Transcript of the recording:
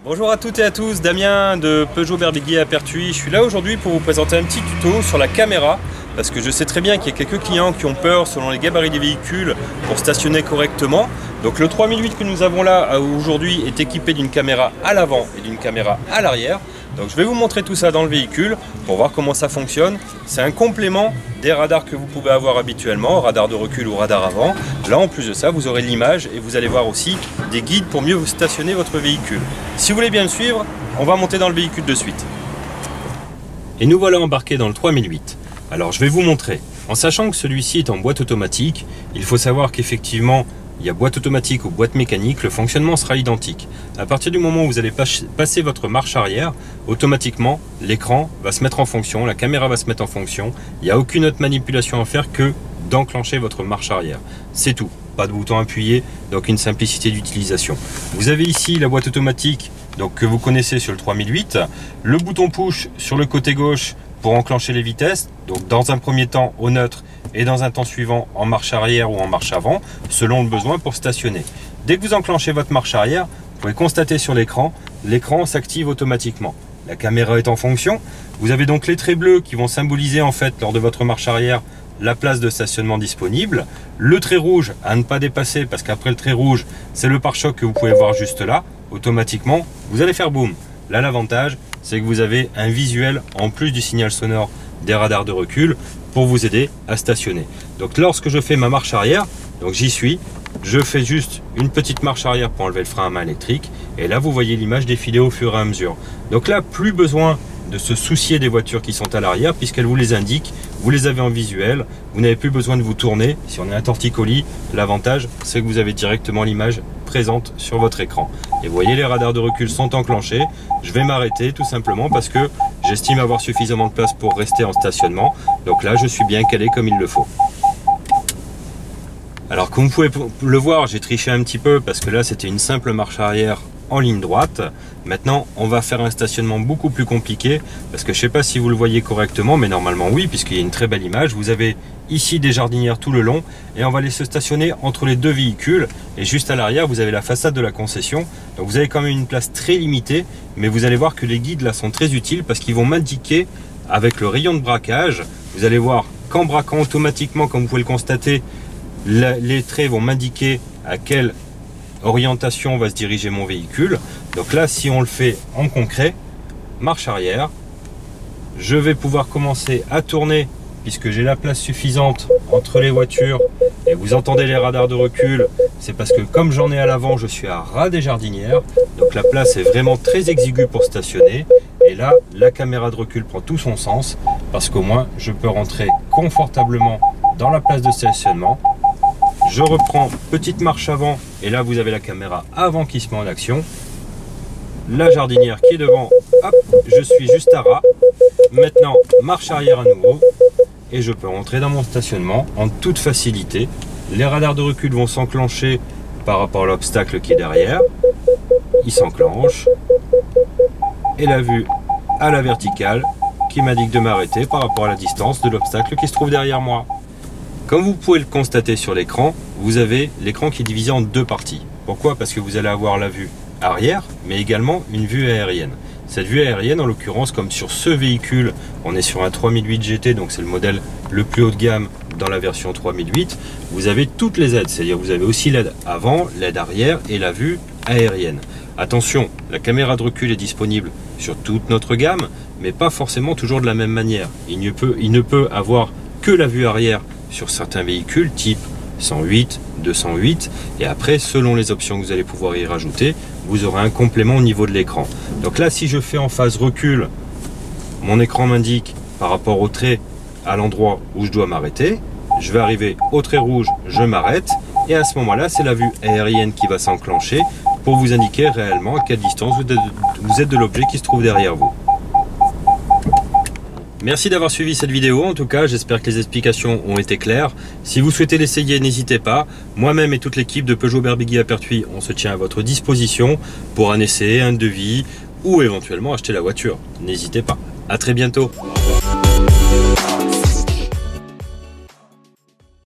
Bonjour à toutes et à tous, Damien de Peugeot Berbiguier à Pertuis. Je suis là aujourd'hui pour vous présenter un petit tuto sur la caméra parce que je sais très bien qu'il y a quelques clients qui ont peur selon les gabarits des véhicules pour stationner correctement. Donc le 3008 que nous avons là aujourd'hui est équipé d'une caméra à l'avant et d'une caméra à l'arrière. Donc je vais vous montrer tout ça dans le véhicule pour voir comment ça fonctionne. C'est un complément des radars que vous pouvez avoir habituellement, radar de recul ou radar avant. Là en plus de ça, vous aurez l'image et vous allez voir aussi des guides pour mieux vous stationner votre véhicule. Si vous voulez bien me suivre, on va monter dans le véhicule de suite. Et nous voilà embarqués dans le 3008. Alors je vais vous montrer. En sachant que celui-ci est en boîte automatique, il faut savoir qu'effectivement, il y a boîte automatique ou boîte mécanique, le fonctionnement sera identique. À partir du moment où vous allez passer votre marche arrière, automatiquement, l'écran va se mettre en fonction, la caméra va se mettre en fonction. Il n'y a aucune autre manipulation à faire que d'enclencher votre marche arrière. C'est tout. Pas de bouton appuyé, donc une simplicité d'utilisation. Vous avez ici la boîte automatique donc, que vous connaissez sur le 3008. Le bouton push sur le côté gauche pour enclencher les vitesses. Donc dans un premier temps au neutre et dans un temps suivant en marche arrière ou en marche avant, selon le besoin pour stationner. Dès que vous enclenchez votre marche arrière, vous pouvez constater sur l'écran, l'écran s'active automatiquement. La caméra est en fonction. Vous avez donc les traits bleus qui vont symboliser en fait lors de votre marche arrière la place de stationnement disponible. Le trait rouge à ne pas dépasser parce qu'après le trait rouge, c'est le pare-choc que vous pouvez voir juste là. Automatiquement, vous allez faire boum. Là, l'avantage, c'est que vous avez un visuel en plus du signal sonore des radars de recul pour vous aider à stationner. Donc lorsque je fais ma marche arrière, donc j'y suis, je fais juste une petite marche arrière pour enlever le frein à main électrique et là vous voyez l'image défiler au fur et à mesure. Donc là plus besoin de se soucier des voitures qui sont à l'arrière puisqu'elles vous les indiquent, vous les avez en visuel, vous n'avez plus besoin de vous tourner. Si on est un torticolis, l'avantage c'est que vous avez directement l'image présente sur votre écran. Et vous voyez les radars de recul sont enclenchés. Je vais m'arrêter tout simplement parce que j'estime avoir suffisamment de place pour rester en stationnement. Donc là je suis bien calé comme il le faut. Alors comme vous pouvez le voir, j'ai triché un petit peu parce que là c'était une simple marche arrière en ligne droite. Maintenant on va faire un stationnement beaucoup plus compliqué parce que je ne sais pas si vous le voyez correctement, mais normalement oui, puisqu'il y a une très belle image. Vous avez ici des jardinières tout le long et on va aller se stationner entre les deux véhicules et juste à l'arrière vous avez la façade de la concession. Donc vous avez quand même une place très limitée, mais vous allez voir que les guides là sont très utiles parce qu'ils vont m'indiquer avec le rayon de braquage. Vous allez voir qu'en braquant automatiquement, comme vous pouvez le constater, les traits vont m'indiquer à quelle orientation va se diriger mon véhicule. Donc là si on le fait en concret, marche arrière, je vais pouvoir commencer à tourner puisque j'ai la place suffisante entre les voitures et vous entendez les radars de recul. C'est parce que comme j'en ai à l'avant, je suis à ras des jardinières, donc la place est vraiment très exiguë pour stationner. Et là la caméra de recul prend tout son sens parce qu'au moins je peux rentrer confortablement dans la place de stationnement. Je reprends petite marche avant et là vous avez la caméra avant qui se met en action. La jardinière qui est devant, hop, je suis juste à ras. Maintenant marche arrière à nouveau et je peux rentrer dans mon stationnement en toute facilité. Les radars de recul vont s'enclencher par rapport à l'obstacle qui est derrière. Ils s'enclenchent et la vue à la verticale qui m'indique de m'arrêter par rapport à la distance de l'obstacle qui se trouve derrière moi. Comme vous pouvez le constater sur l'écran, vous avez l'écran qui est divisé en deux parties. Pourquoi? Parce que vous allez avoir la vue arrière, mais également une vue aérienne. Cette vue aérienne, en l'occurrence, comme sur ce véhicule, on est sur un 3008 GT, donc c'est le modèle le plus haut de gamme dans la version 3008, vous avez toutes les aides, c'est-à-dire vous avez aussi l'aide avant, l'aide arrière et la vue aérienne. Attention, la caméra de recul est disponible sur toute notre gamme, mais pas forcément toujours de la même manière. Il ne peut avoir que la vue arrière sur certains véhicules type 108, 208 et après selon les options que vous allez pouvoir y rajouter, vous aurez un complément au niveau de l'écran. Donc là si je fais en phase recul, mon écran m'indique par rapport au trait à l'endroit où je dois m'arrêter, je vais arriver au trait rouge, je m'arrête et à ce moment là c'est la vue aérienne qui va s'enclencher pour vous indiquer réellement à quelle distance vous êtes de l'objet qui se trouve derrière vous. Merci d'avoir suivi cette vidéo, en tout cas j'espère que les explications ont été claires. Si vous souhaitez l'essayer, n'hésitez pas. Moi-même et toute l'équipe de Peugeot Berbiguier à Pertuis, on se tient à votre disposition pour un essai, un devis ou éventuellement acheter la voiture. N'hésitez pas. À très bientôt.